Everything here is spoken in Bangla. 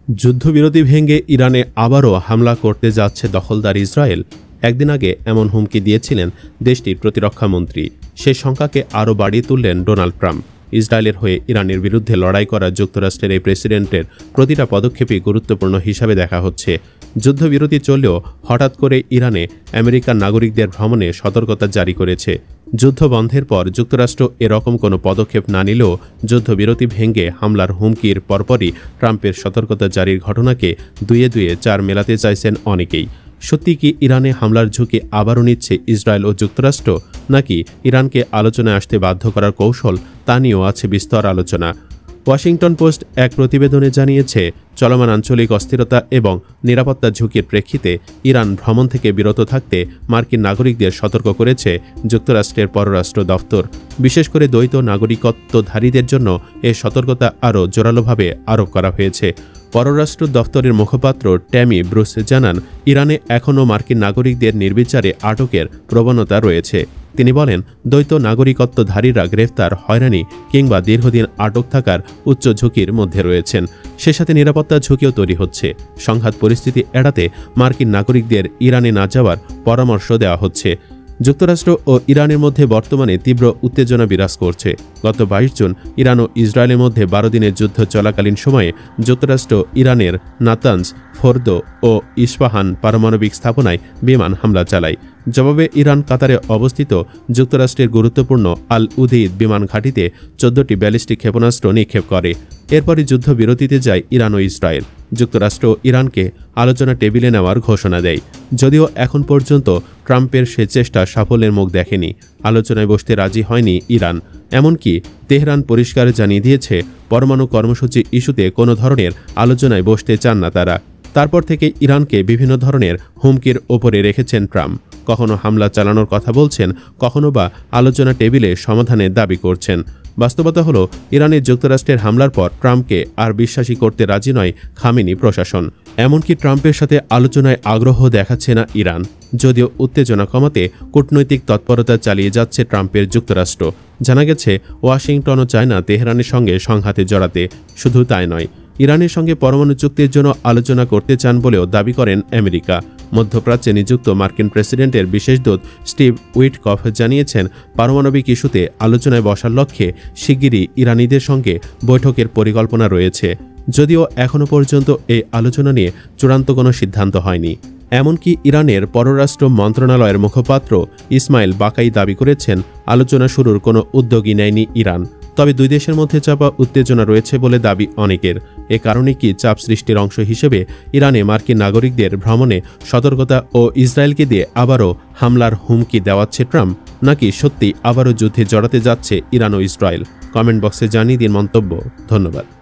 যুদ্ধবিরতি ভেঙে ইরানে আবারও হামলা করতে যাচ্ছে দখলদার ইসরায়েল। একদিন আগে এমন হুমকি দিয়েছিলেন দেশটির প্রতিরক্ষামন্ত্রী। সেই শঙ্কাকে আরও বাড়িয়ে তুললেন ডোনাল্ড ট্রাম্প। ইসরায়েলের হয়ে ইরানের বিরুদ্ধে লড়াই করা যুক্তরাষ্ট্রের এই প্রেসিডেন্টের প্রতিটা পদক্ষেপই গুরুত্বপূর্ণ হিসাবে দেখা হচ্ছে। যুদ্ধবিরতি চললেও হঠাৎ করে ইরানে আমেরিকান নাগরিকদের ভ্রমণে সতর্কতা জারি করেছে। যুদ্ধ বন্ধের পর যুক্তরাষ্ট্র এরকম কোনো পদক্ষেপ না নিলেও যুদ্ধবিরতি ভেঙে হামলার হুমকির পরপরই ট্রাম্পের সতর্কতা জারির ঘটনাকে দুয়ে দুয়ে চার মেলাতে চাইছেন অনেকেই। সত্যি কি ইরানে হামলার ঝুঁকি আবারও নিচ্ছে ইসরায়েল ও যুক্তরাষ্ট্র, নাকি ইরানকে আলোচনায় আসতে বাধ্য করার কৌশল, তা নিয়েও আছে বিস্তর আলোচনা। ওয়াশিংটন পোস্ট এক প্রতিবেদনে জানিয়েছে, চলমান আঞ্চলিক অস্থিরতা এবং নিরাপত্তা ঝুঁকির প্রেক্ষিতে ইরান ভ্রমণ থেকে বিরত থাকতে মার্কিন নাগরিকদের সতর্ক করেছে যুক্তরাষ্ট্রের পররাষ্ট্র দফতর। বিশেষ করে দ্বৈত নাগরিকত্বধারীদের জন্য এ সতর্কতা আরও জোরালোভাবে আরোপ করা হয়েছে। পররাষ্ট্র দফতরের মুখপাত্র ট্যামি ব্রুস জানান, ইরানে এখনও মার্কিন নাগরিকদের নির্বিচারে আটকের প্রবণতা রয়েছে। তিনি বলেন, দ্বৈত নাগরিকত্বধারীরা গ্রেফতার, হয়রানি কিংবা দীর্ঘদিন আটক থাকার উচ্চ ঝুঁকির মধ্যে রয়েছেন। সে সাথে নিরাপত্তা ঝুঁকিও তৈরি হচ্ছে। সংঘাত পরিস্থিতি এড়াতে মার্কিন নাগরিকদের ইরানে না যাওয়ার পরামর্শ দেওয়া হচ্ছে। যুক্তরাষ্ট্র ও ইরানের মধ্যে বর্তমানে তীব্র উত্তেজনা বিরাজ করছে। গত 22 জুন ইরান ও ইসরায়েলের মধ্যে 12 দিনের যুদ্ধ চলাকালীন সময়ে যুক্তরাষ্ট্র ইরানের নাতানজ, ফোর্দো ও ইস্পাহান পারমাণবিক স্থাপনায় বিমান হামলা চালায়। জবাবে ইরান কাতারে অবস্থিত যুক্তরাষ্ট্রের গুরুত্বপূর্ণ আল উদেইদ বিমান ঘাঁটিতে 14টি ব্যালিস্টিক ক্ষেপণাস্ত্র নিক্ষেপ করে। এরপরই যুদ্ধবিরতিতে যায় ইরান ও ইসরায়েল। যুক্তরাষ্ট্র ইরানকে আলোচনা টেবিলে নেওয়ার ঘোষণা দেয়। যদিও এখন পর্যন্ত ট্রাম্পের সে চেষ্টা সাফল্যের মুখ দেখেনি। আলোচনায় বসতে রাজি হয়নি ইরান। এমনকি তেহরান পরিষ্কার জানিয়ে দিয়েছে, পরমাণু কর্মসূচি ইস্যুতে কোনো ধরনের আলোচনায় বসতে চান না তারা। তারপর থেকে ইরানকে বিভিন্ন ধরনের হুমকির ওপরে রেখেছেন ট্রাম্প। কখনো হামলা চালানোর কথা বলছেন, কখনো বা আলোচনা টেবিলে সমাধানের দাবি করছেন। বাস্তবতা হলো, ইরানের যুক্তরাষ্ট্রের হামলার পর ট্রাম্পকে আর বিশ্বাসী করতে রাজি নয় খামেনি প্রশাসন। এমনকি ট্রাম্পের সাথে আলোচনায় আগ্রহ দেখাচ্ছে না ইরান। যদিও উত্তেজনা কমাতে কূটনৈতিক তৎপরতা চালিয়ে যাচ্ছে ট্রাম্পের যুক্তরাষ্ট্র। জানা গেছে, ওয়াশিংটনও চায় না তেহরানের সঙ্গে সংঘাতে জড়াতে। শুধু তাই নয়, ইরানের সঙ্গে পরমাণু চুক্তির জন্য আলোচনা করতে চান বলেও দাবি করেন আমেরিকা। মধ্যপ্রাচ্যে নিযুক্ত মার্কিন প্রেসিডেন্টের বিশেষ দূত স্টিভ উইটকফ জানিয়েছেন, পারমাণবিক ইস্যুতে আলোচনায় বসার লক্ষ্যে শিগগিরই ইরানিদের সঙ্গে বৈঠকের পরিকল্পনা রয়েছে। যদিও এখনও পর্যন্ত এই আলোচনা নিয়ে চূড়ান্ত কোনো সিদ্ধান্ত হয়নি। এমনকি ইরানের পররাষ্ট্র মন্ত্রণালয়ের মুখপাত্র ইসমাইল বাকাই দাবি করেছেন, আলোচনা শুরুর কোনো উদ্যোগই নেয়নি ইরান। তবে দুই দেশের মধ্যে চাপা উত্তেজনা রয়েছে বলে দাবি অনেকের। এ কারণে কি চাপ সৃষ্টির অংশ হিসেবে ইরানে মার্কিন নাগরিকদের ভ্রমণে সতর্কতা ও ইসরায়েলকে দিয়ে আবারও হামলার হুমকি দেওয়াচ্ছে ট্রাম্প, নাকি সত্যি আবারও যুদ্ধে জড়াতে যাচ্ছে ইরান ও ইসরায়েল? কমেন্ট বক্সে জানিয়ে দিন মন্তব্য। ধন্যবাদ।